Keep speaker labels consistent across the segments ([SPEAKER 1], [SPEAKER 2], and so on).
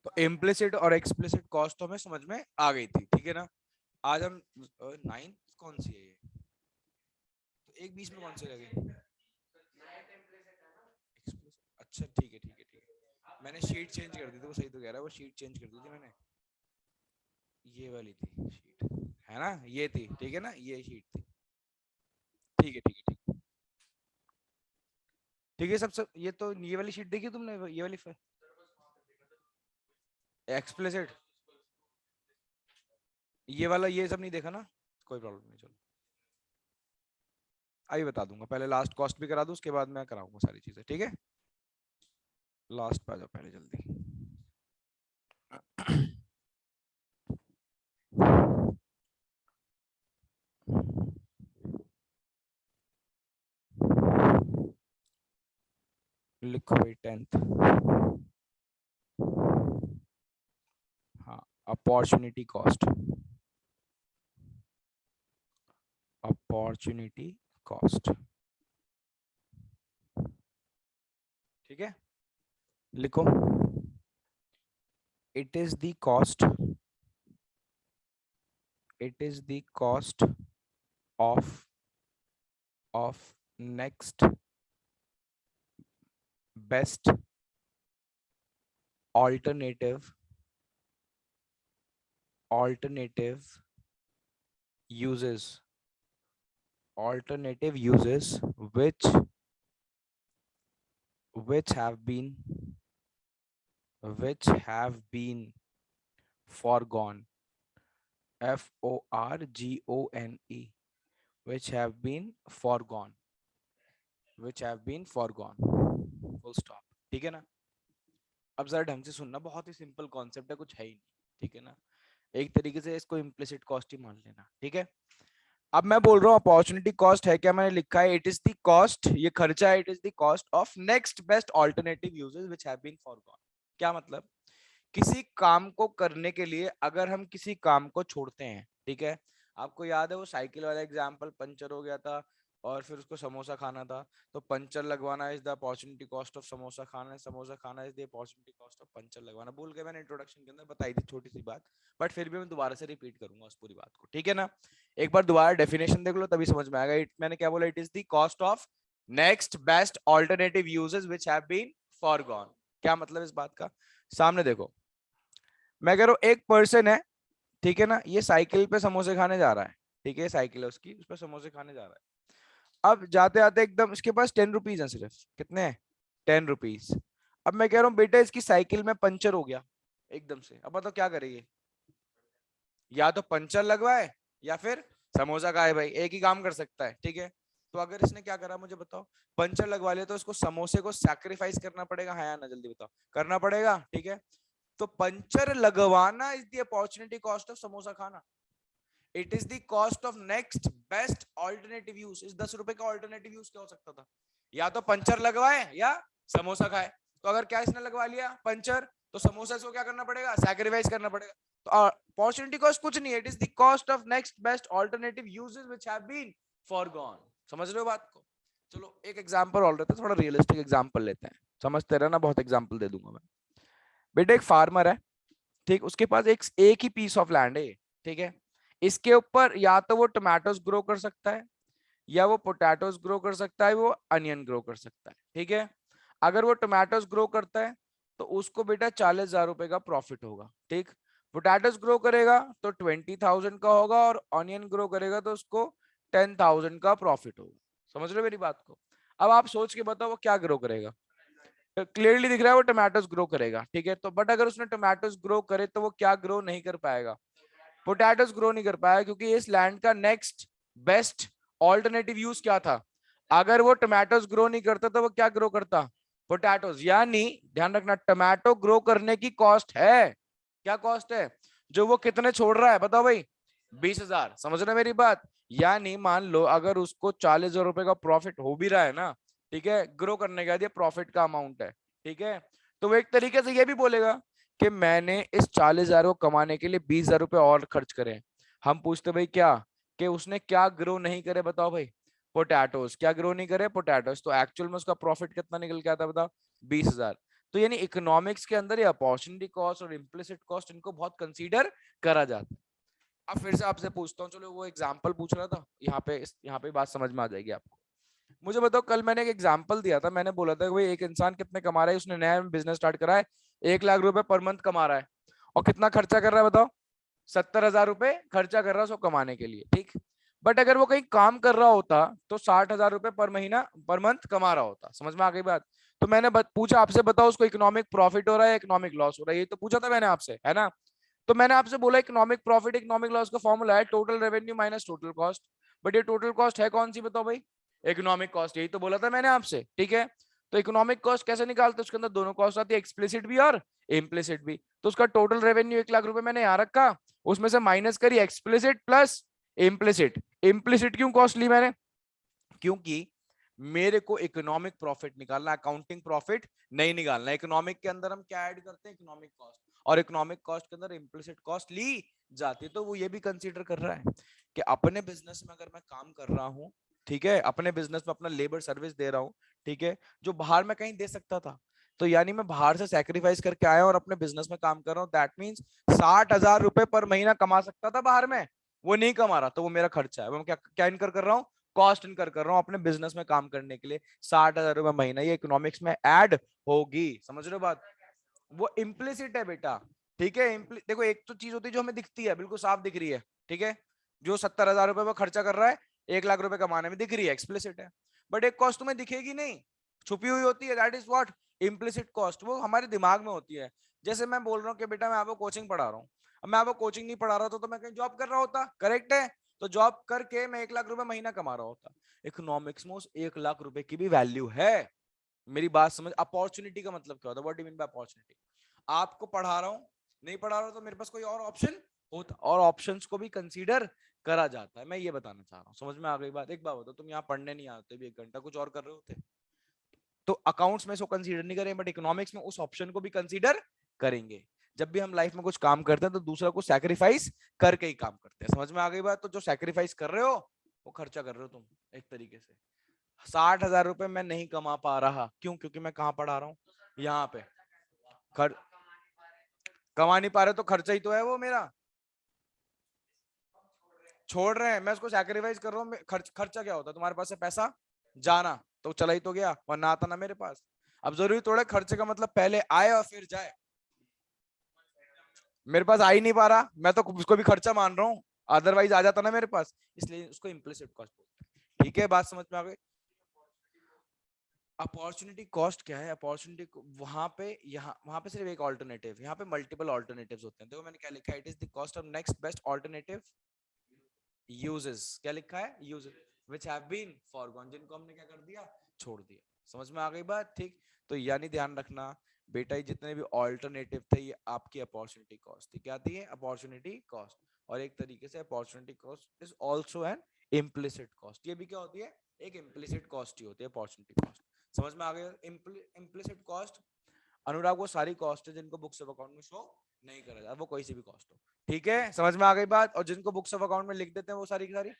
[SPEAKER 1] तो इम्प्लिसिट और explicit cost तो हमें समझ में आ गई थी, ठीक है ना। आज हम नाइन्थ कौन सी है ये, तो एक बीच में कौन सी लगे। अच्छा ठीक है ठीक है ठीक है, मैंने शीट चेंज कर दी थी, वो सही तो कह रहा है, वो शीट चेंज कर दी थी मैंने, ये वाली थी शीट, है ना, ये थी, ठीक है ना, ये शीट थी, ठीक है ठीक है ठीक है ठीक है। सब ये तो ये वाली शीट देखी तुमने, ये वाली एक्सप्लिसिट, ये वाला ये सब नहीं देखा ना, कोई प्रॉब्लम नहीं, चलो अभी बता दूंगा, पहले लास्ट कॉस्ट भी करा दूं, उसके बाद मैं कराऊंगा सारी चीजें, ठीक है। लास्ट पे आ जाओ पहले जल्दी। लिखो भाई 10th। हाँ, अपॉर्चुनिटी कॉस्ट, अपॉर्चुनिटी कॉस्ट, ठीक है, लिखो। It is the cost, it is the cost of next best alternative uses, alternative uses which have been foregone, forgone, which have been foregone, full stop, ठीक है ना। अब जरा ढंग से सुनना, बहुत ही सिंपल कॉन्सेप्ट है, कुछ है ही नहीं, ठीक है ना। एक तरीके से इसको इम्प्लिसिट कॉस्ट ही मान लेना, ठीक है। अब मैं बोल रहा हूँ अपॉर्चुनिटी कॉस्ट है क्या, मैंने लिखा है इट इज द कॉस्ट, ये खर्चा है, it is the cost of next best alternative uses which have been forgone. क्या मतलब, किसी काम को करने के लिए अगर हम किसी काम को छोड़ते हैं, ठीक है। आपको याद है वो साइकिल वाला एग्जांपल, पंचर हो गया था और फिर उसको समोसा खाना था, तो पंचर लगवाना is the opportunity cost of samosa खाना, समोसा खाना is the opportunity cost of puncture लगवाना। भूल गए मैंने इंट्रोडक्शन के अंदर बताई थी छोटी सी बात, बट फिर भी मैं दोबारा से रिपीट करूंगा उस पूरी बात को, ठीक है ना। एक बार दोबारा डेफिनेशन देख लो तभी समझ में आएगा। मैंने क्या बोला, it is the cost of next best alternative uses which have been forgone. क्या मतलब इस बात का, सामने देखो, मैं कह रहा हूं एक पर्सन है, ठीक है ना, ये साइकिल पे समोसे खाने जा रहा है, ठीक है, साइकिल है उसकी, उस पर समोसे खाने जा रहा है। अब जाते आते एकदम उसके पास 10 रुपीज है, सिर्फ कितने हैं, 10 रुपीज। अब मैं कह रहा हूँ बेटा इसकी साइकिल में पंचर हो गया एकदम से, अब बताओ क्या करेगी, या तो पंचर लगवाए या फिर समोसा खाए, भाई एक ही काम कर सकता है, ठीक है। तो अगर इसने क्या करा मुझे बताओ, पंचर लगवा लिया, तो इसको समोसे को सैक्रिफाइस करना पड़ेगा, हाँ या ना, जल्दी बताओ, करना पड़ेगा, ठीक है। तो पंचर लगवाना is the opportunity cost of samosa खाना, it is the cost of next best alternative use. इस 10 रुपए का ऑल्टरनेटिव यूज क्या हो सकता था, या तो पंचर लगवाए या समोसा खाए। तो अगर क्या इसने लगवा लिया पंचर, तो समोसा को क्या करना पड़ेगा, सैक्रिफाइस करना पड़ेगा। तो अपॉर्चुनिटी कॉस्ट कुछ नहीं है, it is the cost of next best alternative uses which have been forgone. समझ रहे हो बात को। चलो एक एग्जांपल और लेते हैं, थोड़ा रियलिस्टिक एग्जांपल लेते हैं, समझते रहना, बहुत एग्जांपल दे दूंगा मैं। बेटा एक फार्मर है, ठीक, उसके पास एक ही पीस ऑफ लैंड है, ठीक है। इसके ऊपर या तो वो टोमेटोज ग्रो कर सकता है, या वो पोटैटोज ग्रो कर सकता है, वो अनियन ग्रो कर सकता है, ठीक है। अगर वो टोमेटोज ग्रो करता है तो उसको बेटा 40,000 रुपए का प्रॉफिट होगा, ठीक। पोटैटोज ग्रो करेगा तो 20,000 का होगा, और ऑनियन ग्रो करेगा तो उसको 10,000 का प्रॉफिट होगा। समझ रहे हो मेरी बात को। अब आप सोच के बताओ वो क्या ग्रो करेगा, क्लियरली दिख रहा है वो टोमेटोज ग्रो करेगा, ठीक है। तो बट अगर उसने टोमेटोज ग्रो करे तो वो क्या ग्रो नहीं कर पाएगा, पोटैटोज ग्रो नहीं कर पाएगा, क्योंकि इस लैंड का नेक्स्ट बेस्ट ऑल्टरनेटिव यूज क्या था। अगर वो टोमेटोज ग्रो नहीं करता तो वो क्या ग्रो करता, पोटैटोज। यानी ध्यान रखना, टोमेटो ग्रो करने की कॉस्ट है, क्या कॉस्ट है, जो वो कितने छोड़ रहा है बताओ भाई, 20,000। समझ रहे मेरी बात। यानी मान लो अगर उसको 40,000 रुपए का प्रॉफिट हो भी रहा है ना, ठीक है, ग्रो करने का, ये प्रॉफिट का अमाउंट है, ठीक है। तो वो एक तरीके से ये भी बोलेगा कि मैंने इस 40,000 को कमाने के लिए 20,000 रुपए और खर्च करे। हम पूछते भाई क्या, कि उसने क्या ग्रो नहीं करे बताओ भाई, पोटैटोज। क्या ग्रो नहीं करे, पोटैटोज। तो एक्चुअल में उसका प्रॉफिट कितना निकल के आता बताओ, 20,000। तो यानी इकोनॉमिक्स के अंदर ये अपॉर्चुनिटी कॉस्ट और इम्प्लिसिट कॉस्ट इनको बहुत कंसीडर करा जाता है। अब फिर से आपसे पूछता हूँ, चलो वो एग्जाम्पल पूछ रहा था, यहाँ पे बात समझ में आ जाएगी आपको। मुझे बताओ, कल मैंने एक एग्जाम्पल दिया था, मैंने बोला था कि भाई एक इंसान कितने कमा रहा है, उसने नया बिजनेस स्टार्ट करा है, 1 लाख रुपए पर मंथ कमा रहा है, और कितना खर्चा कर रहा है बताओ, 70,000 रुपए खर्चा कर रहा है उसको कमाने के लिए, ठीक। बट अगर वो कहीं काम कर रहा होता तो 60,000 रुपए पर महीना पर मंथ कमा रहा होता। समझ में आ गई बात? तो मैंने पूछा आपसे, बताओ उसको इकोनॉमिक प्रॉफिट हो रहा है, इकोनॉमिक लॉस हो रहा है, ये तो पूछा था मैंने आपसे, है ना। तो मैंने आपसे बोला इकोनॉमिक प्रॉफिट इकोनॉमिक लॉस का फॉर्मूला है total revenue minus total cost. But ये टोटल कॉस्ट है कौन सी बताओ भाई? इकोनॉमिक कॉस्ट, यही तो बोला था मैंने आपसे, ठीक है। तो इकोनॉमिक कॉस्ट कैसे निकालते? उसके अंदर दोनों कॉस्ट आती है, एक्सप्लिसिट भी और इम्प्लिसिट भी। तो उसका टोटल रेवेन्यू 1 लाख रुपए मैंने यहाँ रखा, उसमें से माइनस करी एक्सप्लिसिट प्लस इम्प्लिसिट। इम्प्लिसिट क्यों कॉस्ट ली मैंने? क्योंकि मेरे को इकोनॉमिक प्रॉफिट निकालना, अकाउंटिंग प्रॉफिट नहीं निकालना। इकोनॉमिक के अंदर हम क्या ऐड करते हैं? इकोनॉमिक कॉस्ट, और इकोनॉमिक कॉस्ट के अंदर इम्प्लिसिट कॉस्ट ली जाती है। तो वो ये भी कंसीडर कर रहा है कि अपने बिजनेस में अगर मैं काम कर रहा हूँ, ठीक है, अपने बिजनेस में अपना लेबर सर्विस दे रहा हूँ, ठीक है, जो बाहर में कहीं दे सकता था, तो यानी मैं बाहर से सैक्रिफाइस करके आया और अपने बिजनेस में काम कर रहा हूँ, दैट मीन्स 60,000 रुपए पर महीना कमा सकता था बाहर में, वो नहीं कमा रहा, तो वो मेरा खर्चा है। मैं क्या क्या इनकर कर रहा हूँ? कॉस्ट इनकर कर रहा हूँ अपने बिजनेस में काम करने के लिए। 60,000 रुपए महीना, ये इकोनॉमिक्स में ऐड होगी। समझ रहे हो बात? वो इम्प्लिसिट है बेटा, ठीक है। देखो, एक तो चीज होती है जो हमें दिखती है, बिल्कुल साफ दिख रही है, ठीक है, जो 70,000 रुपए वो खर्चा कर रहा है 1 लाख रुपए कमाने में, दिख रही है, एक्सप्लिसिट है। बट एक कॉस्ट तुम्हें दिखेगी नहीं, छुपी हुई होती है, that is what? Implicit cost. वो हमारे दिमाग में होती है। जैसे मैं बोल रहा हूँ कि बेटा मैं आपको कोचिंग पढ़ा रहा हूँ, अब मैं आपको कोचिंग नहीं पढ़ा रहा था तो मैं कहीं जॉब कर रहा होता, करेक्ट है? तो जॉब करके मैं 1 लाख रुपए महीना कमा रहा होता। इकोनॉमिक्स में उस 1 लाख रुपए की भी वैल्यू है। मेरी बात समझ? अपॉर्चुनिटी का मतलब क्या होता है? What do you mean by opportunity? आपको पढ़ा रहा हूँ, नहीं पढ़ा रहा हूँ तो मेरे पास कोई और ऑप्शन होता, और ऑप्शंस को भी कंसीडर करा जाता है। मैं ये बताना चाह रहा हूँ, समझ में आ गई बात? एक बात बताओ, तुम यहाँ पढ़ने नहीं आते भी 1 घंटा कुछ और कर रहे होते, तो अकाउंट्स में इसको कंसीडर नहीं करें, बट इकोनॉमिक्स में उस ऑप्शन को भी कंसीडर करेंगे। जब भी हम लाइफ में कुछ काम करते हैं तो दूसरा को सैक्रिफाइस करके ही काम करते हैं। समझ में आ गई बात? तो जो सैक्रिफाइस कर रहे हो वो खर्चा कर रहे हो तुम एक तरीके से। 60,000 रुपए मैं नहीं कमा पा रहा, क्यों? क्योंकि मैं कहाँ पढ़ा रहा हूँ? यहाँ पे। खर कमा नहीं पा रहे तो खर्चा ही तो है वो मेरा। छोड़ रहे हैं, मैं उसको सैक्रिफाइस कर रहा हूँ। खर्चा क्या होता है? तुम्हारे पास से पैसा जाना, तो चला ही तो गया, और ना आता ना मेरे पास। अब जरूरी थोड़ा खर्चे का मतलब पहले आए और फिर जाए। मेरे पास आ ही नहीं पा रहा, मैं तो उसको भी खर्चा मान रहा हूँ, अदरवाइज आ जाता ना मेरे पास, इसलिए उसको इम्प्लिसिट कॉस्ट बोलते हैं। ठीक है, बात समझ में आ गई? अपॉर्चुनिटी कॉस्ट क्या है? अपॉर्चुनिटी वहां पे, यहाँ वहां पे सिर्फ एक ऑल्टरनेटिव, यहाँ पे मल्टीपल ऑल्टरनेटिव्स होते हैं। देखो मैंने क्या लिखा है, it is the cost of next best alternative uses. क्या लिखा है? Uses which have been forgone, जिनको हमने क्या कर दिया? छोड़ दिया। समझ में आ गई बात? ठीक। तो यानी ध्यान रखना बेटा, ये जितने भी ऑल्टरनेटिव थे ये आपकी अपॉर्चुनिटी कॉस्ट थी। क्या थी? Opportunity cost. और एक तरीके से opportunity cost is also an implicit cost. ये भी क्या होती है? एक इम्प्लिसिट कॉस्ट ही होती है अपॉर्चुनिटी कॉस्ट। समझ में आ गया? इम्प्लिसिट कॉस्ट, अनुराग, वो सारी कॉस्ट है जिनको बुक्स ऑफ अकाउंट में शो नहीं करा जाता, वो कोई सी भी कॉस्ट हो। ठीक है, समझ में आ गई बात? और जिनको बुक्स ऑफ अकाउंट में लिख देते हैं वो सारी की सारी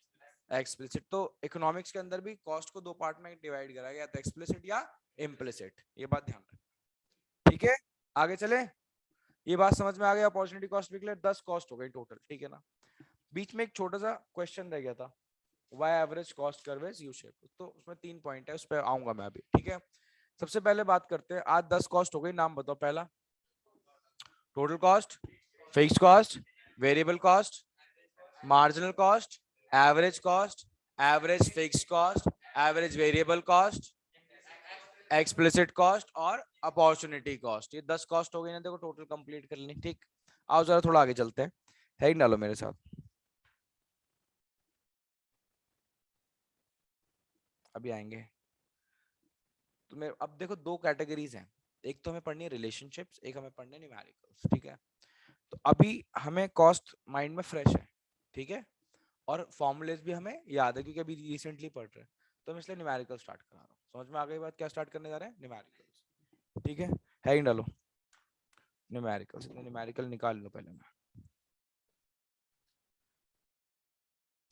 [SPEAKER 1] एक्सप्लिसिट। तो इकोनॉमिक्स के अंदर भी कॉस्ट को दो पार्ट में डिवाइड करा गया, तो एक्सप्लिसिट या इम्प्लिसिट। ये बात ध्यान रखना। ठीक है, आगे चले। ये बात समझ में आ गया? अपॉर्चुनिटी कॉस्ट भी क्लियर। 10 कॉस्ट हो गई टोटल, ठीक है ना। बीच में एक छोटा सा क्वेश्चन रह गया था, why average cost curve is U shape, तो उसमें 3 पॉइंट है, उस पर आऊंगा मैं अभी। ठीक है, सबसे पहले बात करते हैं, आज 10 कॉस्ट हो गई, नाम बताओ। पहला total cost, fixed cost, variable cost, marginal cost, average cost, average fixed cost, average variable cost, explicit cost और अपॉर्चुनिटी कॉस्ट। ये 10 कॉस्ट हो गई ना, देखो टोटल कंप्लीट कर ली। ठीक, आओ जरा थोड़ा आगे चलते हैं, हेडिंग डालो मेरे साथ, अभी आएंगे। तो मैं अब देखो, दो कैटेगरीज हैं, एक तो हमें पढ़नी है रिलेशनशिप्स, एक हमें पढ़नी है न्यूमेरिकल्स। ठीक है, तो अभी हमें कॉस्ट माइंड में फ्रेश है, ठीक है, और फॉर्मूलेस भी हमें याद है क्योंकि अभी रिसेंटली पढ़ रहे हैं, तो मैं इसलिए न्यूमेरिकल स्टार्ट करा रहा हूँ। समझ में आ गई बात? क्या स्टार्ट करने जा रहे हैं? न्यूमेरिकल्स। ठीक है, हेडिंग डालो न्यूमेरिकल्स, न्यूमेरिकल निकाल लो पहले मैं,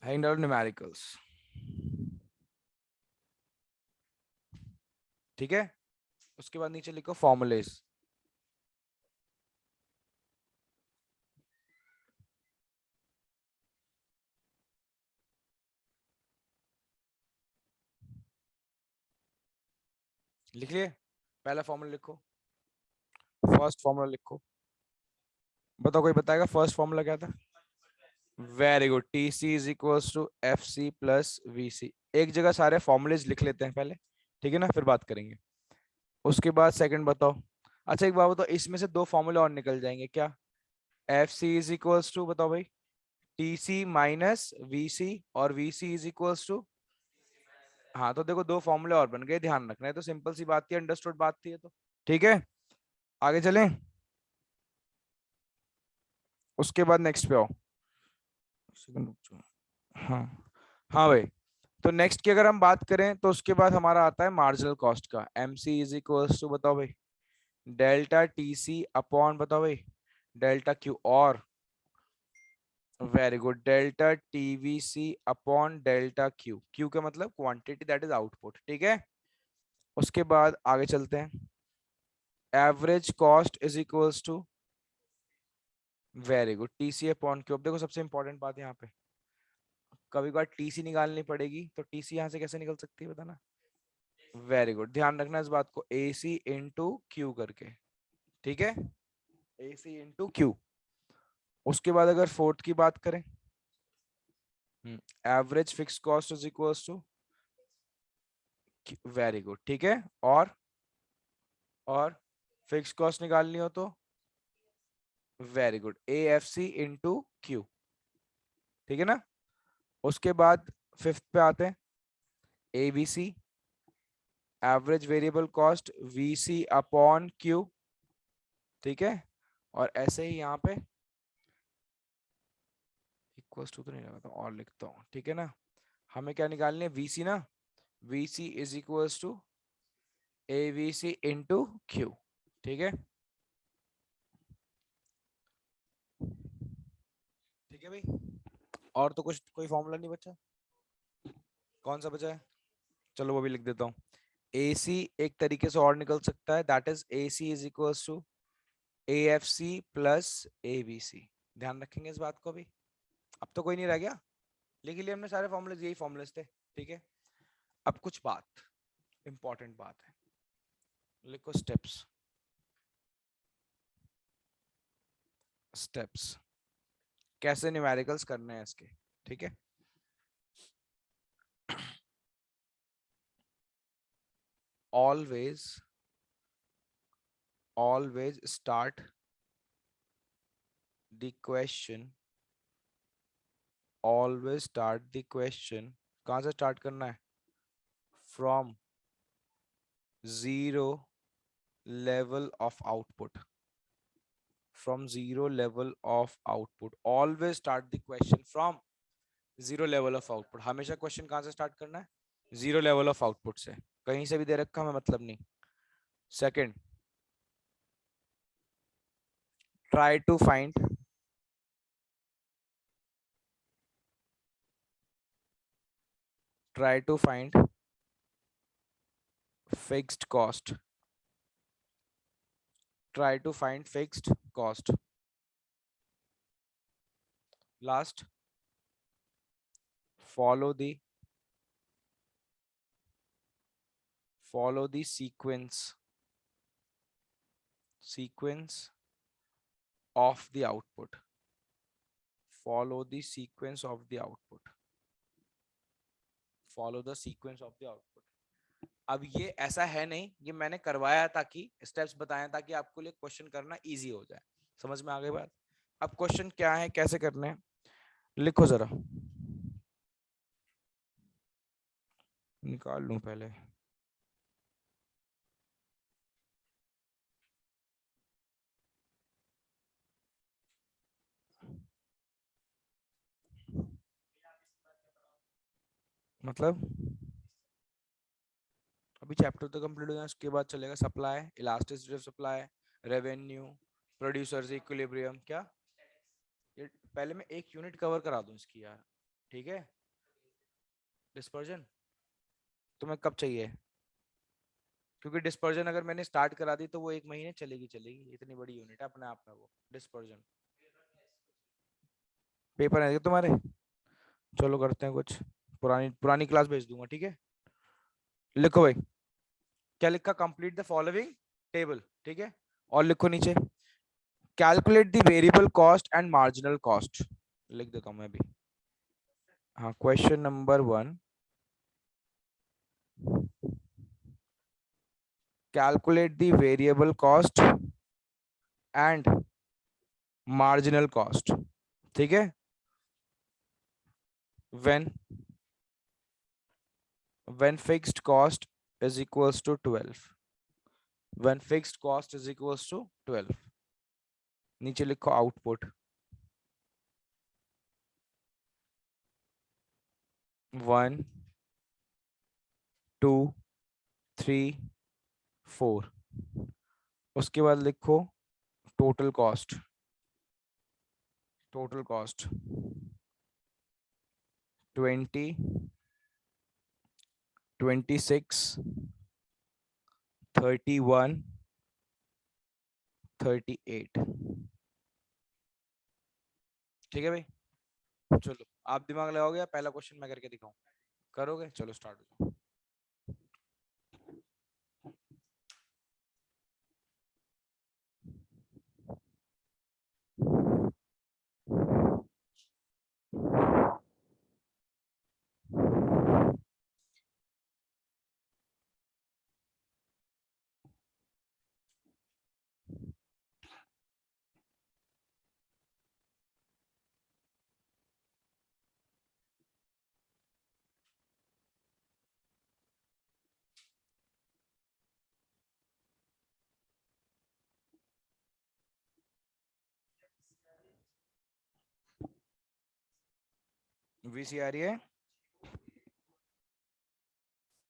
[SPEAKER 1] हेडिंग डालो न्यूमेरिकल्स। ठीक है, उसके बाद नीचे लिखो फॉर्मूलेस। लिख लिए? पहला फॉर्मूला लिखो, फर्स्ट फॉर्मूला लिखो। बताओ, कोई बताएगा फर्स्ट फॉर्मूला क्या था? Very good, T C is equals to F C plus V C. एक जगह सारे फॉर्मूलेज लिख लेते हैं पहले, ठीक है ना, फिर बात करेंगे। उसके बाद सेकंड बताओ। अच्छा एक बात बताओ, इसमें से दो फॉर्मूले और निकल जाएंगे क्या? F C is equals to, बताओ भाई, T C minus V C, और V C is equals to, हाँ तो देखो दो फॉर्मूले और बन गए, ध्यान रखना है। तो सिंपल सी बात थी, अंडरस्टूड बात थी ये तो। ठीक है, आगे चलें। उसके बाद नेक्स्ट पे आओ। सेकंड रुक जाओ। हाँ, हाँ भाई। तो नेक्स्ट की अगर हम बात करें तो उसके बाद हमारा आता है मार्जिनल कॉस्ट का। M C is equals to, बताओ भाई, डेल्टा टी सी अपॉन, बताओ भाई, डेल्टा क्यू, और very good, delta TVC upon delta Q. Q का मतलब क्वांटिटी, दैट इज आउटपुट, ठीक है। उसके बाद आगे चलते हैं। Average cost is equals to, very good, TC upon Q. अब देखो सबसे इंपॉर्टेंट बात यहाँ पे, कभी कभार टीसी निकालनी पड़ेगी, तो टीसी यहाँ से कैसे निकल सकती है बताना? वेरी गुड, ध्यान रखना इस बात को, ए सी इंटू क्यू करके, ठीक है, ए सी इंटू क्यू। उसके बाद अगर फोर्थ की बात करें, average fix cost is equals to, very good, ठीक है। और फिक्स कॉस्ट निकालनी हो तो, very good, A F C into Q, ठीक है ना। उसके बाद फिफ्थ पे आते हैं, A B C, average variable cost V C upon Q, ठीक है। और ऐसे ही यहाँ पे इक्वल्स टू तो नहीं लगाता, और लिखता हूँ, ठीक है ना। हमें क्या निकालनी है? वी सी ना, V C is equals to A V C into Q, ठीक है। ठीक है भाई, और तो कुछ कोई फॉर्मूला नहीं बचा? कौन सा बचा है? चलो वो भी लिख देता हूँ। ए सी एक तरीके से और निकल सकता है, that is A C is equals to A F C plus A B C. ध्यान रखेंगे इस बात को भी। अब तो कोई नहीं रह गया, लिख लिए हमने सारे फॉर्मूले, यही फॉर्मूले थे, ठीक है। अब कुछ बात, इंपॉर्टेंट बात है, लिखो स्टेप्स। स्टेप्स कैसे न्यूमेरिकल्स करने हैं इसके, ठीक है। Always, always start the question, always start the question, कहां से स्टार्ट करना है? From zero level of output, from zero level of output. Always start the question from zero level of output. हमेशा क्वेश्चन कहां से स्टार्ट करना है? Zero level of output से, कहीं से भी दे रखा हमें मतलब नहीं। Second, try to find, try to find fixed cost, try to find fixed cost. Last, follow the, follow the sequence, sequence of the output, follow the sequence of the output, follow the sequence of the output। अब ये ऐसा है नहीं, ये मैंने करवाया ताकि steps बताया ताकि आपको लिए क्वेश्चन करना इजी हो जाए। समझ में आ गई बात? अब क्वेश्चन क्या है, कैसे करने हैं, लिखो जरा, निकाल लूं पहले। मतलब अभी चैप्टर तो कंप्लीट हो गया, उसके बाद चलेगा supply, elasticity of supply, revenue, producers equilibrium. क्या ये पहले मैं एक यूनिट कवर करा दूं इसकी यार, ठीक है। डिस्पर्जन तुम्हें कब चाहिए? क्योंकि डिस्पर्जन अगर मैंने स्टार्ट करा दी तो वो एक महीने चलेगी चलेगी, इतनी बड़ी यूनिट है अपने आप में वो डिस्पर्जन। पेपर है क्या तुम्हारे? चलो करते हैं कुछ, पुरानी पुरानी क्लास भेज दूंगा, ठीक है। लिखो भाई, क्या लिखा, कंप्लीट द फॉलोइंग टेबल, ठीक है, और लिखो नीचे calculate the variable cost and marginal cost, लिख देता हूं मैं भी। हाँ, question number 1, calculate the variable cost and marginal cost, ठीक है, when fixed cost is equals to 12, when fixed cost is equals to 12, नीचे लिखो आउटपुट 1 2 3 4, उसके बाद लिखो टोटल कॉस्ट, टोटल कॉस्ट 20 26 31 38, ठीक है भाई। चलो आप दिमाग लगाओगे या पहला क्वेश्चन मैं करके दिखाऊं? करोगे, चलो स्टार्ट हो जाओ। वीसी आ रही है,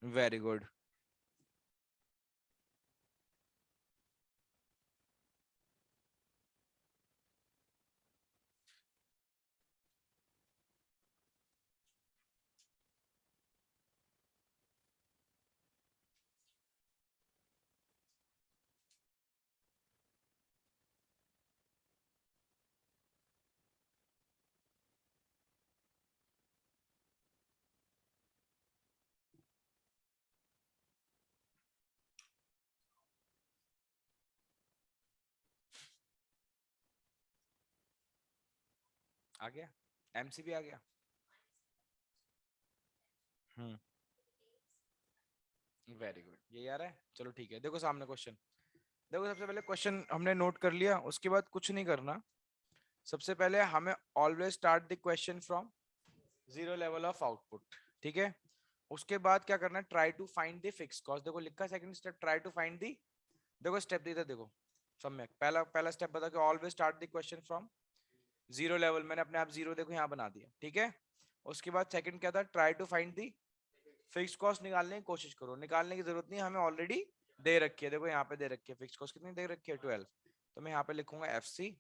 [SPEAKER 1] वेरी गुड। आ गया, एमसीबी आ गया। हम्म, वेरी गुड, ये यार है। चलो ठीक है, देखो सामने क्वेश्चन, देखो सबसे पहले क्वेश्चन हमने नोट कर लिया, उसके बाद कुछ नहीं करना। सबसे पहले हमें always start the question from zero level of output, ठीक है। उसके बाद क्या करना है, try to find the fix cost, देखो लिखा second step try to find the, देखो स्टेप दी था, देखो सम्यक, पहला पहला स्टेप बता के always start the question from zero level, मैंने अपने आप जीरो देखो यहाँ बना दिया, ठीक है। उसके बाद सेकंड क्या था, try to find the fix cost, निकालने की कोशिश करो, निकालने की जरूरत नहीं, हमें ऑलरेडी दे रखी है, देखो यहाँ पे दे रखी है फिक्स कॉस्ट, कितनी दे रखी है 12, तो मैं यहाँ पे लिखूंगा FC,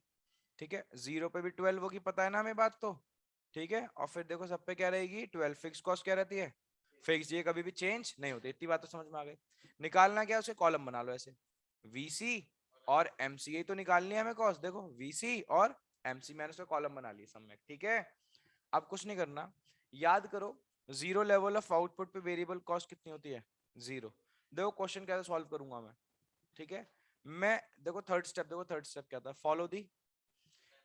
[SPEAKER 1] ठीक है, जीरो पे भी 12 होगी, पता है ना हमें बात तो, ठीक है। और फिर देखो सब पे क्या रहेगी 12, फिक्स कॉस्ट क्या रहती है फिक्स, ये कभी भी चेंज नहीं होती, इतनी बात तो समझ में आ गई। निकालना क्या, उसे कॉलम बना लो ऐसे, VC और MC तो निकालनी है हमें कॉस्ट, देखो VC और MC मैंने उसका कॉलम बना लिया सम्यक, ठीक है। अब कुछ नहीं करना, याद करो जीरो लेवल ऑफ आउटपुट पे वेरिएबल कॉस्ट कितनी होती है, जीरो। देखो क्वेश्चन कैसे सॉल्व करूंगा मैं, ठीक है। मैं देखो थर्ड स्टेप, देखो थर्ड स्टेप क्या था, follow the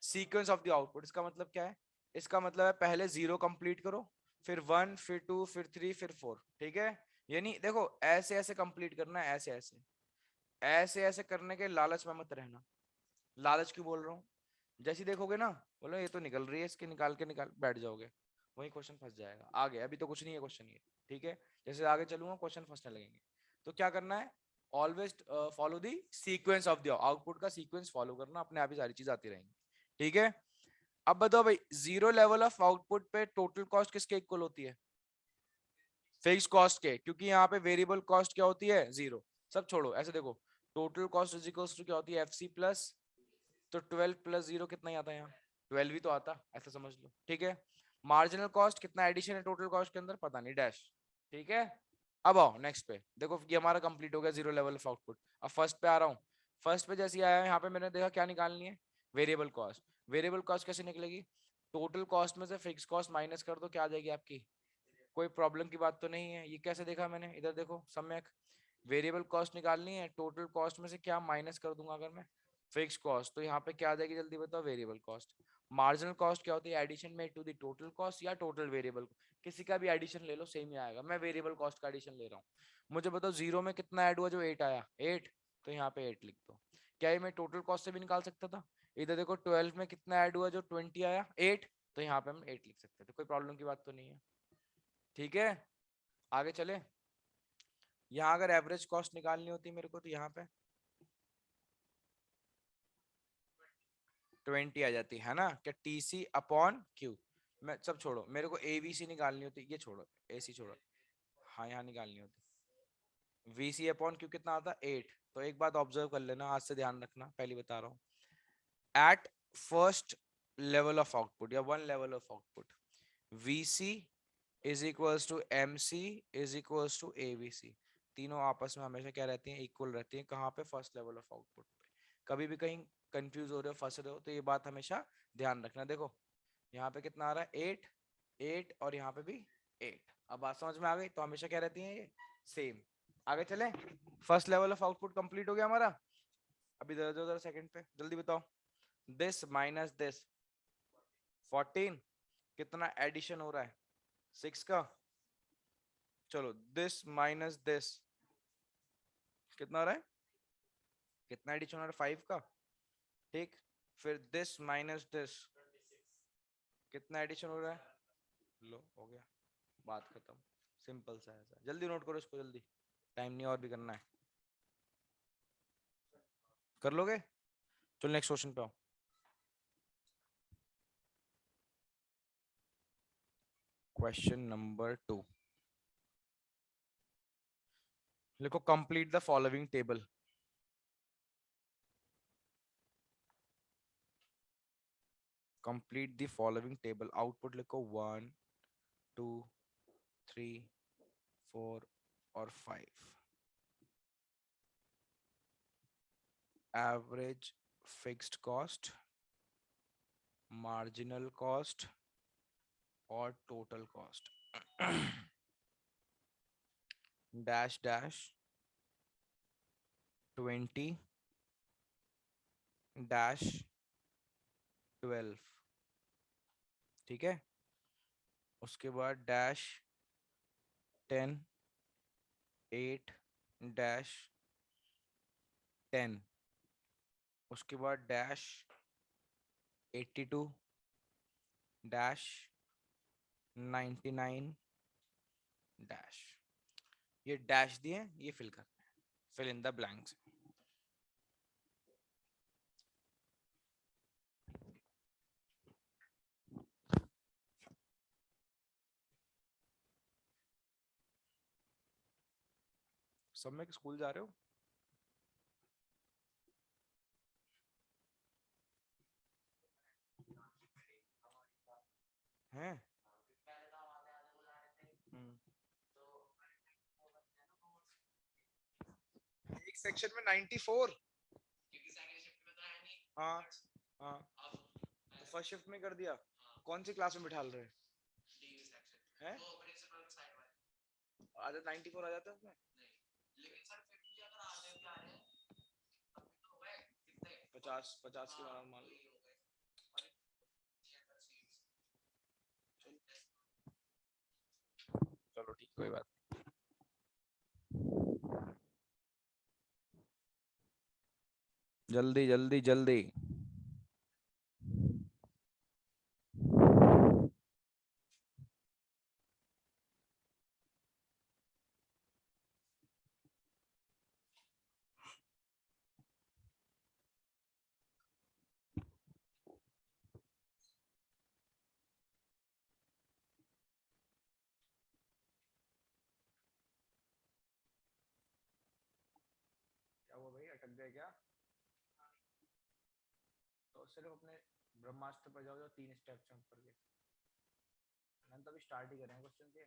[SPEAKER 1] sequence of the output, इसका मतलब क्या है, इसका मतलब है पहले जीरो कंप्लीट करो, फिर 1 फिर 2 फिर 3 फिर 4, ठीक है। यानी देखो ऐसे ऐसे कंप्लीट करना है, ऐसे ऐसे ऐसे ऐसे करने के लालच में मत रहना। लालच क्यों बोल रहा हूँ, जैसे ही देखोगे ना, बोलो ये तो निकल रही है, इसके निकाल के निकाल बैठ जाओगे, वही क्वेश्चन फंस जाएगा। आगे अभी तो कुछ नहीं है क्वेश्चन ये, ठीक है, जैसे आगे चलूंगा क्वेश्चन फंसने लगेंगे। तो क्या करना है, always follow the sequence of the output, का सीक्वेंस फॉलो करना, अपने आप ही सारी चीज आती रहेंगी, ठीक है। अब बताओ भाई, जीरो लेवल ऑफ आउटपुट पे टोटल कॉस्ट किसके इक्वल होती है, फिक्स कॉस्ट के, क्योंकि यहाँ पे वेरिएबल कॉस्ट क्या होती है, जीरो। सब छोड़ो, ऐसे देखो, total cost is equals to क्या होती है, FC प्लस, तो 12 प्लस जीरो कितना ही आता है यहाँ, 12 ही तो आता, ऐसा समझ लो, ठीक है। मार्जिनल कॉस्ट कितना एडिशन है टोटल कॉस्ट के अंदर, पता नहीं, डैश, ठीक है। अब आओ नेक्स्ट पे, देखो ये हमारा कंप्लीट हो गया जीरो लेवल ऑफ आउटपुट। अब फर्स्ट पे आ रहा हूँ, फर्स्ट पे जैसे आया यहाँ पे मैंने देखा क्या निकालनी है, वेरिएबल कॉस्ट। वेरिएबल कॉस्ट कैसे निकलेगी, टोटल कॉस्ट में से फिक्स कॉस्ट माइनस कर दो, क्या आ जाएगी आपकी, कोई प्रॉब्लम की बात तो नहीं है, ये कैसे देखा मैंने, इधर देखो सम्यक, वेरिएबल कॉस्ट निकालनी है, टोटल कॉस्ट में से क्या माइनस कर दूंगा अगर मैं, फिक्स कॉस्ट, तो यहाँ पे क्या आ जाएगी जल्दी बताओ, वेरिएबल कॉस्ट। मार्जिनल कॉस्ट क्या होती है, एडिशन में टू द टोटल कॉस्ट या टोटल वेरिएबल, किसी का भी एडिशन ले लो सेम ही आएगा, मैं वेरिएबल कॉस्ट का एडिशन ले रहा हूँ। मुझे बताओ जीरो में कितना ऐड हुआ जो 8 आया, 8, तो यहाँ पे 8 लिख दो। क्या ये मैं टोटल कॉस्ट से भी निकाल सकता था, इधर देखो 12 में कितना ऐड हुआ जो 20 आया, 8, तो यहाँ पे हम 8 लिख सकते थे, कोई प्रॉब्लम की बात तो नहीं है। ठीक है, आगे चले। यहाँ अगर एवरेज कॉस्ट निकालनी होती मेरे को, तो यहाँ पे 20 आ जाती है ना, क्या टी सी अपॉन क्यू। मैं सब छोड़ो, मेरे को एवीसी निकालनी होती, ये छोड़ो, एसी छोड़ो, हाँ यहाँ निकालनी होती, वीसी अपॉन क्यू कितना आता, 8। तो एक बात ऑब्जर्व कर लेना, आज से ध्यान रखना, पहले बता रहा हूँ, at first level of output या one level of output, VC is equals to MC is equals to AVC, तीनों आपस में हमेशा क्या रहती हैं, इक्वल रहती हैं, कहाँ पे, फर्स्ट लेवल ऑफ आउटपुट पे। कभी भी कहीं कंफ्यूज हो रहे हो, फंस रहे हो, तो ये बात हमेशा ध्यान रखना। देखो यहाँ पे कितना आ रहा है, 8, 8, और यहाँ पे भी 8। अब बात समझ में आ गई, तो हमेशा क्या रहती है ये, सेम। आगे चलें, first level of output complete हो गया हमारा। अभी जरा जरा सेकंड पे जल्दी बताओ, दिस माइनस दिस 14, कितना एडिशन हो रहा है, 6 का। चलो दिस माइनस दिस कितना हो रहा है, कितना एडिशन हो रहा है, 5 का। ठीक, फिर दिस माइनस दिस कितना एडिशन हो रहा है, लो हो गया, बात खत्म, सिंपल सा ऐसा, जल्दी नोट करो इसको, जल्दी, टाइम नहीं और भी करना है, कर लोगे। चलो नेक्स्ट क्वेश्चन पे आओ। क्वेश्चन नंबर 2, लिखो complete the following table. Complete the following table, output लिखो 1, 2, 3, 4 और 5। Average fixed cost, marginal cost और total cost, dash dash 20 dash 12, ठीक है। उसके बाद डैश 10, 8 डैश 10, उसके बाद डैश 82 डैश 99 डैश। ये डैश दिए, ये फिल करना है, फिल इन द ब्लैंक्स। सब में स्कूल जा रहे हो हैं? एक सेक्शन में 94। हाँ हाँ, तो फर्स्ट शिफ्ट में कर दिया, कौन सी क्लास में बिठा रहे हैं? आधा 94 आ जाता है उसमें, 50 50 के बराबर मान लो। चलो ठीक, कोई बात। जल्दी जल्दी जल्दी। क्या हुआ भाई, अटक गए क्या? तो सिर्फ अपने ब्रह्मास्त्र पर जाओ जो 3 स्टेप्स हैं ऊपर के, मैंने तो अभी स्टार्ट ही करे हैं क्वेश्चन के।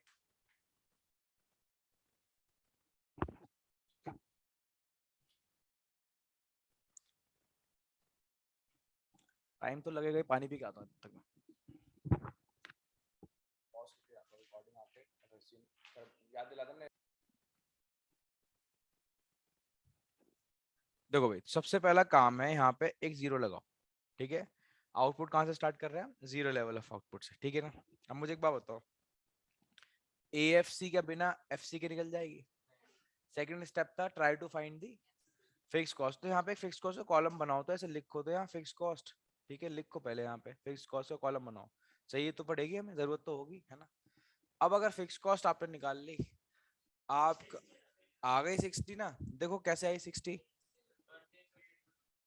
[SPEAKER 1] टाइम तो लगेगा ही, पानी पी के आता हूँ तब तक मैं। पॉज करके आता हूँ, रिकॉर्डिंग आके, याद दिला देना। देखो भाई, सबसे पहला काम है यहाँ पे एक जीरो लगाओ, ठीक है। आउटपुट कहाँ से स्टार्ट कर रहे हैं? जीरो लेवल ऑफ आउटपुट से, ठीक है ना। अब मुझे एक बात बताओ, AFC के बिना FC के निकल जाएगी? सेकंड स्टेप था try to find the fix cost. तो यहाँ पे एक फिक्स कॉस्ट का कॉलम बनाओ, तो ऐसे लिखो, तो यहाँ फिक्स कॉस्ट, ठीक है, लिखो पहले यहाँ पे फिक्स कॉस्ट का कॉलम बनाओ। चाहिए तो पड़ेगी हमें, जरूरत तो होगी, है ना। अब अगर फिक्स कॉस्ट आपने निकाल ली, आप आ गई 60 ना। देखो कैसे आई 60,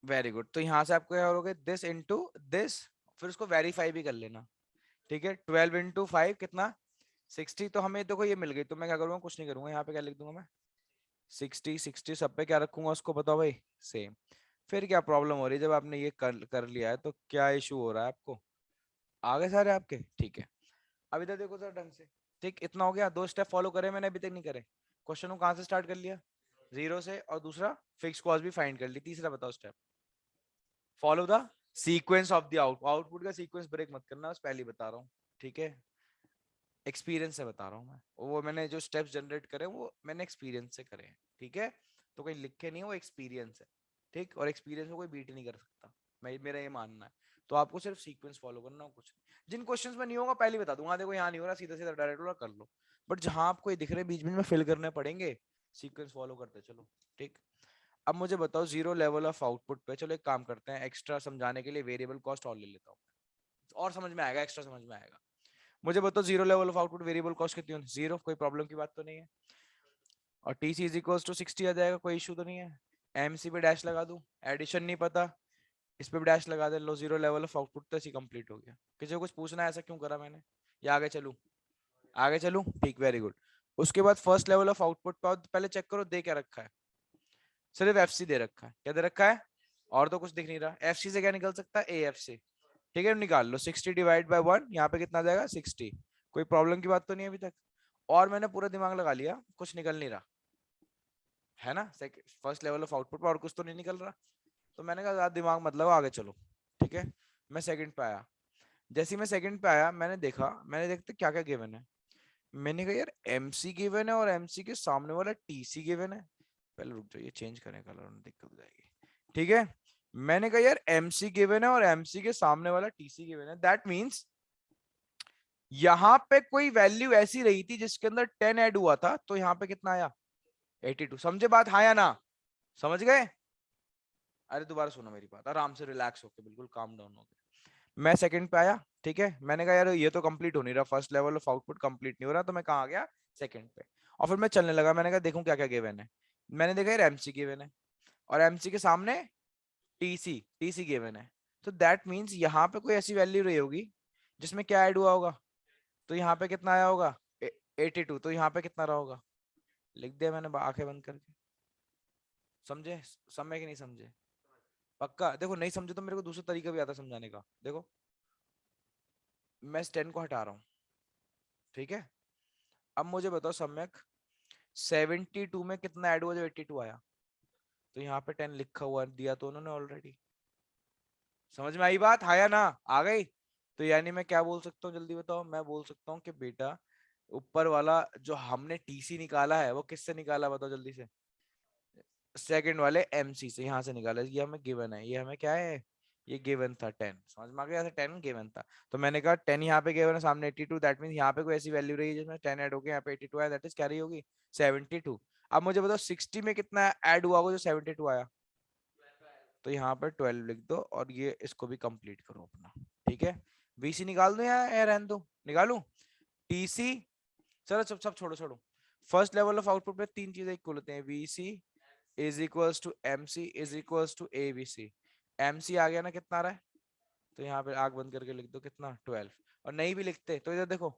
[SPEAKER 1] वेरी गुड। तो यहाँ से आपको क्या करोगे, दिस इंटू दिस, फिर उसको वेरीफाई भी कर लेना, ठीक है। 12 इंटू 5 कितना? 60। तो हमें देखो ये मिल गई, तो मैं क्या करूंगा, कुछ नहीं करूंगा, यहाँ पे क्या लिख दूंगा मैं, 60 60 सब पे क्या रखूंगा उसको, बताओ भाई, सेम। फिर क्या प्रॉब्लम हो रही है, जब आपने ये कर लिया है तो क्या इशू हो रहा है आपको? आगे सारे आपके, ठीक है। अब इधर देखो सर ढंग से, ठीक, इतना हो गया। दो स्टेप फॉलो करे मैंने, अभी तक नहीं करे। क्वेश्चन को कहाँ से स्टार्ट कर लिया? जीरो से, और दूसरा फिक्स कॉस्ट भी फाइंड कर ली। तीसरा बताओ step, follow the sequence of the output का सीक्वेंस ब्रेक मत करना, बस पहले ही बता रहा हूँ, ठीक है। एक्सपीरियंस से बता रहा हूँ मैं, वो मैंने जो स्टेप्स जनरेट करे वो मैंने एक्सपीरियंस से करे हैं, ठीक है। तो कोई लिखे नहीं, वो एक्सपीरियंस है, ठीक। और एक्सपीरियंस में कोई बीट नहीं कर सकता, मैं मेरा ये मानना है। तो आपको सिर्फ सीक्वेंस फॉलो करना हो, कुछ जिन क्वेश्चंस में नहीं होगा पहले बता दूंगा, देखो यहाँ नहीं हो रहा, सीधा सीधा डायरेक्ट वाला कर लो। बट जहां आपको ये दिख रहे बीच बीच में फिल करने पड़ेंगे, सीक्वेंस फॉलो करते चलो, ठीक। अब मुझे बताओ जीरो लेवल ऑफ आउटपुट पे, चलो एक काम करते हैं, एक्स्ट्रा समझाने के लिए वेरिएबल कॉस्ट और ले लेता हूँ, और समझ में आएगा, एक्स्ट्रा समझ में आएगा। मुझे बताओ zero level of output variable cost कितनी होती है? जीरो, कोई प्रॉब्लम की बात तो नहीं है। और TC इज इक्वल टू 60 आ जाएगा, कोई इशू तो नहीं है। MC पे डैश लगा दूं, एडिशन नहीं पता, इस पे भी डैश लगा दे, लो जीरो लेवल ऑफ आउटपुट तो ऐसे कंप्लीट हो गया। किसी को कुछ पूछना है ऐसा क्यों करा मैंने, या आगे चलूं? आगे चलूं, ठीक, वेरी गुड। उसके बाद फर्स्ट लेवल ऑफ आउटपुट पर पहले चेक करो दे क्या रखा है। सिर्फ FC दे रखा है, क्या दे रखा है? और तो कुछ दिख नहीं रहा। FC से क्या निकल सकता है? AF, ठीक है, निकाल लो। 60 डिवाइड बाय 1, यहाँ पे कितना आ जाएगा? 60। कोई प्रॉब्लम की बात तो नहीं है अभी तक? और मैंने पूरा दिमाग लगा लिया, कुछ निकल नहीं रहा, है ना। फर्स्ट लेवल ऑफ आउटपुट पर और कुछ तो नहीं निकल रहा, तो मैंने कहा ज्यादा दिमाग मत लगाओ, आगे चलो, ठीक है। मैं सेकंड पे आया। जैसे ही मैं सेकंड पे आया, मैंने देखा, मैंने देखते क्या क्या गिवन है। मैंने कहा यार MC गिवन है, और MC के सामने वाला TC गिवन है। पहले रुक जाओ, ये चेंज करें कलर, दिक्कत हो जाएगी, ठीक है। मैंने कहा यार MC गिवन है और MC के सामने वाला TC गिवन है, दैट मीन्स यहाँ पे कोई वैल्यू ऐसी रही थी जिसके अंदर 10 ऐड हुआ था, तो यहाँ पे कितना आया? 82। समझे बात, हाँ या ना? समझ गए? अरे दोबारा सुनो मेरी बात, आराम से रिलैक्स होके, बिल्कुल काम डाउन होके। मैं सेकंड पे आया, ठीक है। मैंने कहा यार ये तो कंप्लीट हो नहीं रहा, first level of output complete नहीं हो रहा, तो मैं कहाँ आ गया? सेकंड पे। और फिर मैं चलने लगा, मैंने कहा देखूं क्या क्या गिवन है। मैंने देखा यार MC गिवन है, और MC के सामने TC गिवन है। तो दैट मीन्स यहाँ पे कोई ऐसी वैल्यू रही होगी जिसमें क्या ऐड हुआ होगा। तो यहाँ पे कितना आया होगा? 82। तो यहाँ पे कितना रहा होगा? लिख दिया मैंने आंखें बंद करके। समझे? समय कि नहीं समझे? पक्का? देखो नहीं समझे तो मेरे को दूसरा तरीका भी आता है समझाने का, देखो। मैं इस 10 को हटा रहा हूँ, ठीक है। अब मुझे बताओ सम्यक, 72 में कितना ऐड हुआ जब 82 आया? तो यहाँ पे 10 लिखा हुआ दिया तो उन्होंने ऑलरेडी। समझ में आई बात, हाँ या ना? आ गई? तो यानी मैं क्या बोल सकता हूँ, जल्दी बताओ। मैं बोल सकता हूँ कि बेटा ऊपर वाला जो हमने TC निकाला है वो किससे निकाला, बताओ जल्दी से। सेकंड वाले MC से, यहाँ से निकाला। ये हमें गिवन है, ये हमें क्या है? ये गिवन था 10। समझ में आ गया? 10 गिवन था, तो मैंने कहा 10 यहाँ पे गिवन है, सामने 82, दैट मींस यहाँ पे कोई ऐसी वैल्यू रही जिसमें 10 ऐड हो गया, यहाँ पे 82 आया, दैट इज क्या रही होगी? 72। अब मुझे बताओ 60 में कितना ऐड हुआ होगा जो 72 आया? तो यहाँ पर 12 लिख दो, और ये इसको भी कंप्लीट करो अपना, ठीक है। VC निकाल दो या रहने दो? निकालू? TC, चलो सब सब छोड़ो छोड़ो। फर्स्ट लेवल ऑफ आउटपुट पे तीन चीजें इक्वल होते हैं, VC is equals to MC is equals to ABC। MC आ गया ना, कितना आ रहा है? तो यहाँ पे आग बंद करके लिख दो कितना, 12। और नहीं भी लिखते तो इधर देखो,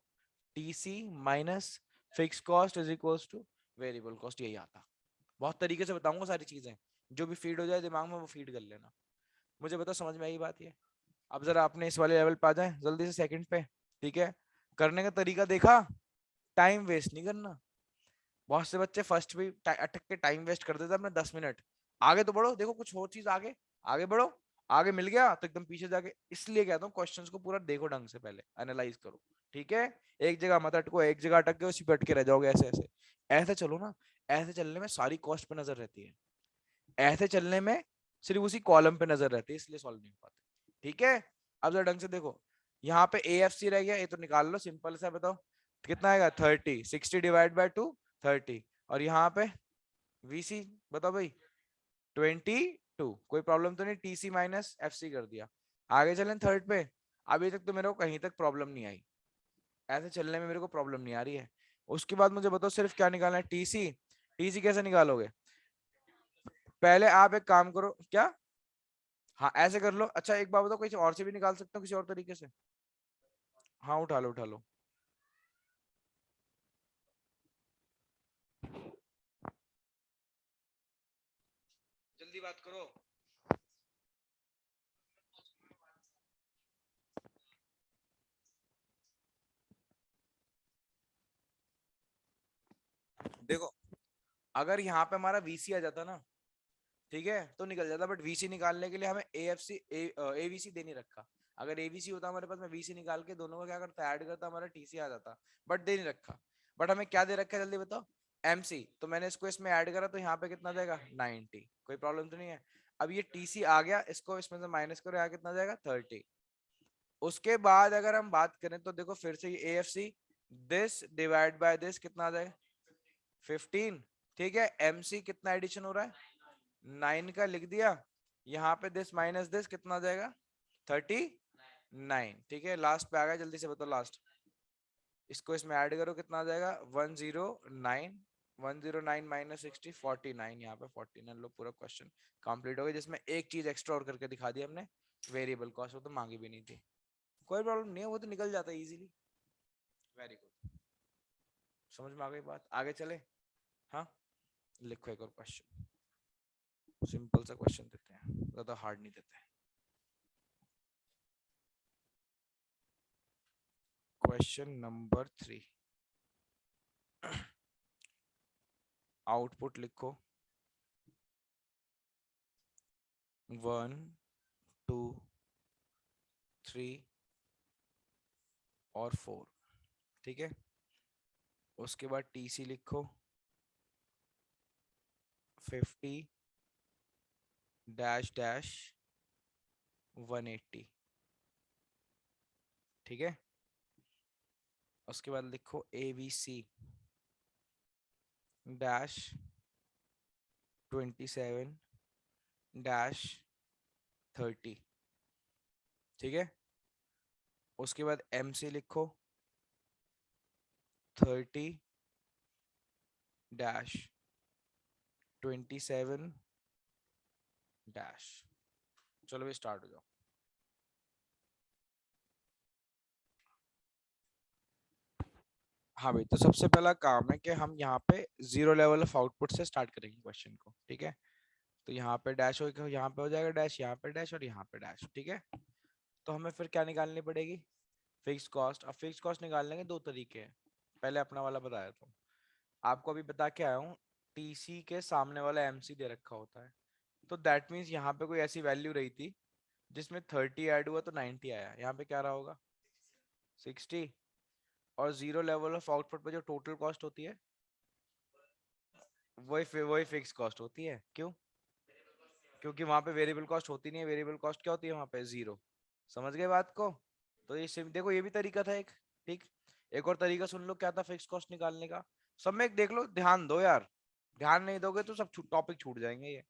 [SPEAKER 1] TC minus fix cost is equals two variable cost, यही आता। बहुत तरीके से बताऊंगा सारी चीजें, जो भी फीड हो जाए दिमाग में वो फीड कर लेना। मुझे बताओ समझ में आई बात ये? अब जरा आपने इस वाले लेवल पे आ जाए जल्दी से, सेकंड पे, ठीक है। करने का तरीका देखा, टाइम वेस्ट नहीं करना। बहुत से बच्चे फर्स्ट भी अटक के टाइम वेस्ट कर देते अपने 10 मिनट। आगे तो बढ़ो, देखो कुछ और चीज आगे, आगे बढ़ो। आगे मिल गया तो एकदम पीछे जाके, इसलिए कहता हूँ क्वेश्चंस को पूरा देखो ढंग से, पहले एनालाइज करो, ठीक है। एक जगह मत अटको, एक जगह अटक गए उसी पे अटके रह जाओगे, ऐसे ऐसे। ऐसे चलो ना, ऐसे चलने में सारी कॉस्ट पे नजर रहती है। ऐसे चलने में सिर्फ उसी कॉलम पे नजर रहती है, इसलिए सॉल्व नहीं हो पाते। ठीक है, अब जरा ढंग से देखो, यहाँ पे ए एफ सी रह गया, ये तो निकाल लो, सिंपल सा बताओ कितना आएगा 30, 60 डिवाइड बाय 2 30, और यहाँ पे वीसी बताओ भाई 22। कोई प्रॉब्लम तो नहीं, टीसी माइनस एफ सी कर दिया। आगे चलें थर्ड पे, अभी तक तो मेरे को कहीं तक प्रॉब्लम नहीं आई, ऐसे चलने में मेरे को प्रॉब्लम नहीं आ रही है। उसके बाद मुझे बताओ सिर्फ क्या निकालना है, टीसी। टीसी कैसे निकालोगे, पहले आप एक काम करो, क्या, हाँ ऐसे कर लो। अच्छा एक बात बताओ, किसी और से भी निकाल सकते हो किसी और तरीके से? हाँ उठा लो उठा लो। जल्दी बात करो। देखो अगर यहाँ पे हमारा वीसी आ जाता ना, ठीक है, तो निकल जाता, बट वीसी निकालने के लिए हमें एएफसी एवीसी दे नहीं रखा। अगर एवीसी होता हमारे पास, मैं वीसी निकाल के दोनों को क्या करता, ऐड करता, हमारा टीसी आ जाता, बट दे नहीं रखा। बट हमें क्या दे रखा है जल्दी बताओ, एमसी, तो मैंने इसको इसमें ऐड करा, तो यहाँ पे कितना जाएगा 90, कोई प्रॉब्लम तो नहीं है। अब ये टीसी आ गया, इसको इसमें से माइनस करो, यहाँ कितना जाएगा 30। उसके बाद अगर हम बात करें तो देखो फिर से ये AFC, this divide by this कितना आ जाएगा 15। ठीक है, एमसी कितना एडिशन हो रहा है 9 का लिख दिया, यहाँ पे दिस माइनस दिस कितना आ जाएगा 39। ठीक है, लास्ट पे आ गया, जल्दी से बताओ लास्ट, इसको इसमें ऐड करो कितना आ जाएगा 109। 109 माइनस 60 49, यहाँ पे 49 लो, पूरा क्वेश्चन कंप्लीट हो गया, जिसमें एक चीज एक्स्ट्रा और करके दिखा दी हमने, वेरिएबल कॉस्ट, वो तो मांगी भी नहीं थी। कोई प्रॉब्लम नहीं है, वो तो निकल जाता है इजीली। वेरी गुड, समझ में आ गई बात, आगे चले। हाँ, लिखो एक और क्वेश्चन, सिंपल सा क्वेश्चन देते हैं, ज्यादा हार्ड नहीं देते। क्वेश्चन नंबर 3, आउटपुट लिखो 1 2 3 और 4। ठीक है, उसके बाद टीसी लिखो 50 डैश डैश 180। ठीक है, उसके बाद लिखो एवीसी डैश 27 डैश 30। ठीक है, उसके बाद एमसी लिखो 30 डैश 27 डैश। चलो भी स्टार्ट हो जाओ। हाँ भाई, तो सबसे पहला काम है कि हम यहाँ पे जीरो लेवल ऑफ आउटपुट से स्टार्ट करेंगे क्वेश्चन को। ठीक है, तो यहाँ पे डैश हो, यहाँ पे हो जाएगा डैश, यहाँ पे डैश और यहाँ पे डैश। ठीक है, तो हमें फिर क्या निकालनी पड़ेगी, फिक्स कॉस्ट। अब फिक्स कॉस्ट निकालने के दो तरीके हैं, पहले अपना वाला बताया तो आपको अभी बता के आया हूँ, टीसी के सामने वाला एमसी दे रखा होता है, तो दैट मीन्स यहाँ पे कोई ऐसी वैल्यू रही थी जिसमें 30 ऐड हुआ तो 90 आया, यहाँ पे क्या रहा होगा 60। और जीरो लेवल ऑफ आउटपुट पे जो टोटल कॉस्ट होती है, वही फिक्स कॉस्ट होती है। क्यों? क्योंकि वहां पे वेरिएबल कॉस्ट होती नहीं है, वेरिएबल कॉस्ट क्या होती है वहां पे, जीरो। समझ गए बात को? तो ये सिर्फ देखो, ये भी तरीका था एक। ठीक, एक और तरीका सुन लो क्या था फिक्स कॉस्ट निकालने का, सब में एक देख लो, ध्यान दो यार, ध्यान नहीं दोगे तो सब टॉपिक छूट जाएंगे ये।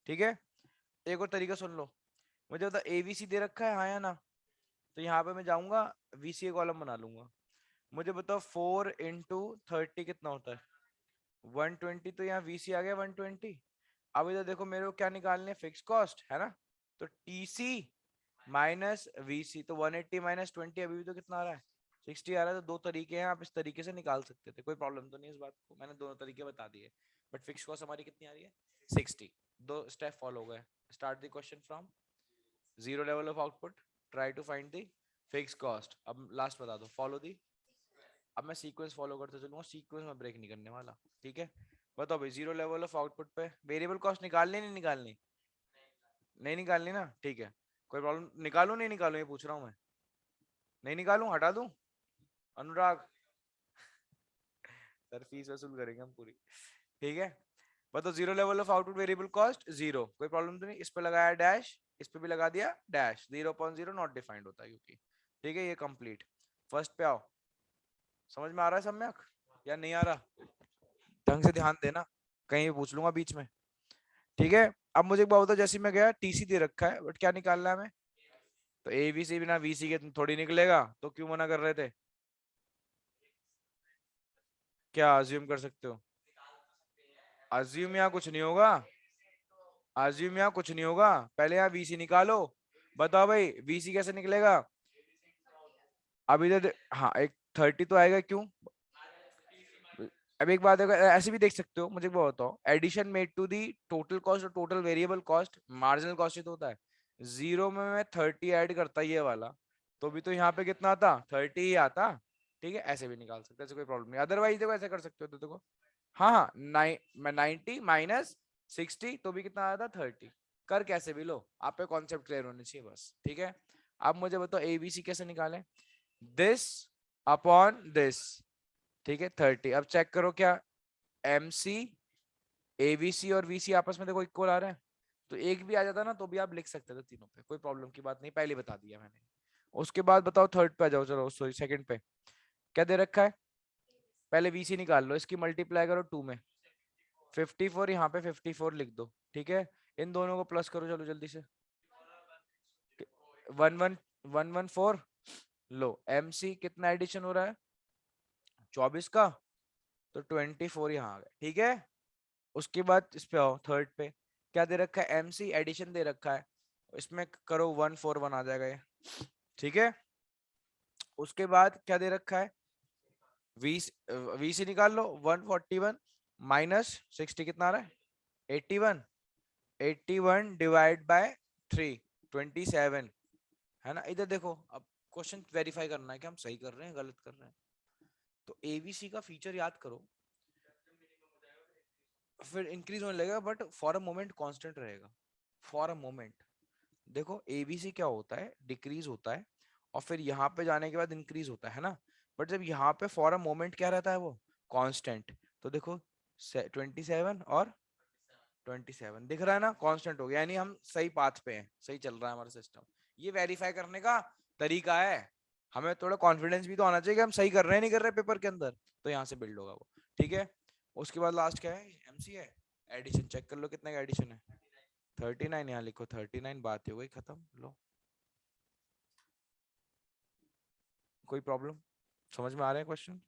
[SPEAKER 1] ठीक है, एक और तरीका सुन लो, मुझे बता एवीसी दे रखा है हाँ या ना, तो यहाँ पे मैं जाऊंगा वीसी कॉलम बना लूंगा। मुझे बताओ 4 into 30 कितना होता है 120, तो यहाँ वीसी आ गया 120। अब इधर देखो मेरे को क्या निकालने, फिक्स कॉस्ट है ना, तो टीसी माइनस वीसी, तो 180 माइनस 20 अभी भी तो कितना आ रहा है 60 आ रहा है। तो दो तरीके हैं, आप इस तरीके से निकाल सकते थे, कोई प्रॉब्लम तो नहीं इस बात को, मैंने दोनों तरीके बता दिए। बट फिक्स कॉस्ट हमारी कितनी आ रही है 60। दो स्टेप फॉलो हो गए, start the question from zero level of output, try to find the fix cost. अब लास्ट बता दो, फॉलो दी। अब मैं सीक्वेंस फॉलो करते चलूंगा, सीक्वेंस में ब्रेक नहीं करने वाला। ठीक है, बताओ भाई जीरो लेवल ऑफ आउटपुट पे वेरिएबल कॉस्ट निकालनी नहीं निकालनी, नहीं निकालनी ना, ठीक है, कोई प्रॉब्लम, निकालू नहीं निकालू ये पूछ रहा हूँ मैं, नहीं निकालू हटा दूं, अनुराग सर फीस वसूल करेंगे हम पूरी। ठीक है, बताओ zero level of output variable cost zero, कोई प्रॉब्लम तो नहीं, इस पे लगाया डैश, इस पे भी लगा दिया डैश, 0.0 नॉट डिफाइंड होता है क्योंकि, ठीक है ये कंप्लीट। फर्स्ट पे आओ, समझ में आ रहा है सम्यक या नहीं आ रहा? ढंग से ध्यान देना, कहीं भी पूछ लूंगा बीच में, ठीक है। अब मुझे एक बात बताओ, जैसे मैं गया टीसी दे रखा है बट क्या निकालना है हमें, तो एबीसी बिना वीसी के थोड़ी निकलेगा, तो क्यों मना कर रहे थे? क्या अज्यूम कर सकते हो? अज्यूम यहाँ कुछ नहीं होगा, अज्यूम यहाँ कुछ नहीं होगा, पहले यहाँ वीसी निकालो। बताओ भाई वीसी कैसे निकलेगा? अब इधर हाँ एक 30 तो आएगा, क्यों? अब एक बात है, ऐसे भी देख सकते हो, मुझे एक बात बताओ, addition made to the total cost और total variable cost, marginal cost ही तो होता है। जीरो में मैं 30 ऐड करता ये वाला, तो भी तो यहाँ पे कितना आता, 30 ही आता। ठीक है, ऐसे भी निकाल सकते हैं, ऐसे कोई प्रॉब्लम नहीं, अदरवाइज देखो ऐसे कर सकते हो, तो देखो हाँ हाँ मैं 90 माइनस 60 तो भी कितना आया था, 30। कर कैसे भी लो, आप पे कॉन्सेप्ट क्लियर होने चाहिए बस, ठीक है। अब मुझे बताओ एबीसी कैसे निकालें, दिस अपॉन दिस, ठीक है 30। अब चेक करो क्या एम सी एबीसी और वीसी आपस में देखो इक्वल आ रहे हैं, तो एक भी आ जाता ना तो भी आप लिख सकते थे तीनों पे, कोई प्रॉब्लम की बात नहीं, पहले बता दिया मैंने। उसके बाद बताओ थर्ड पे आ जाओ, चलो सॉरी सेकंड पे क्या दे रखा है, पहले वीसी निकाल लो, इसकी मल्टीप्लाई करो 2 में, 54 यहाँ पे 54 लिख दो, ठीक है। इन दोनों को प्लस करो चलो जल्दी से, 11114, लो एम सी कितना एडिशन हो रहा है 24 का, तो 24 यहाँ आ गए, ठीक है। उसके बाद इस पे आओ थर्ड पे, क्या दे रखा है, एमसी एडिशन दे रखा है, इसमें करो 141 आ जाएगा ये, ठीक है। उसके बाद क्या दे रखा है, वी वीसी निकाल लो, 141 माइनस 60 कितना आ रहा है, 81, 81 डिवाइड बाय 3, 27, है ना। इधर देखो अब क्वेश्चन वेरीफाई करना है कि हम सही कर रहे हैं गलत कर रहे हैं, तो एबीसी का फीचर याद करो, फिर इंक्रीज होने लगेगा but for a moment constant रहेगा, फॉर अ मोमेंट। देखो एबीसी क्या होता है, डिक्रीज होता है और फिर यहाँ पे जाने के बाद इंक्रीज होता है ना, बट जब यहाँ पे फॉर अ मोमेंट क्या रहता है, वो कांस्टेंट। तो देखो 27 और 27 दिख रहा है ना, कांस्टेंट हो गया, यानी हम सही पाथ पे हैं, सही चल रहा है हमारा सिस्टम। ये वेरीफाई करने का तरीका है, हमें थोड़ा कॉन्फिडेंस भी तो आना चाहिए कि हम सही कर रहे हैं नहीं कर रहे पेपर के अंदर, तो यहाँ से बिल्ड होगा वो, ठीक है। उसके बाद लास्ट क्या है, एमसी है, एडिशन चेक कर लो कितने का एडिशन है, 39, यहाँ लिखो 39, बात हो गई खत्म, लो। कोई प्रॉब्लम, समझ में आ रहे हैं क्वेश्चन?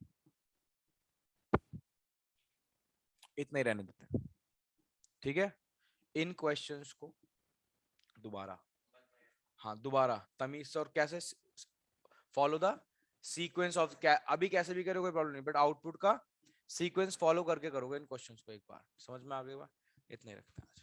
[SPEAKER 1] इतना ही रहने देते हैं, ठीक है। इन क्वेश्चंस को दोबारा, हाँ दोबारा तमीज से और कैसे फॉलो द सीक्वेंस ऑफ, अभी कैसे भी करो कोई प्रॉब्लम नहीं, बट आउटपुट का सीक्वेंस फॉलो करके करोगे इन क्वेश्चंस को, एक बार समझ में आ गया, इतने रखते हैं आज।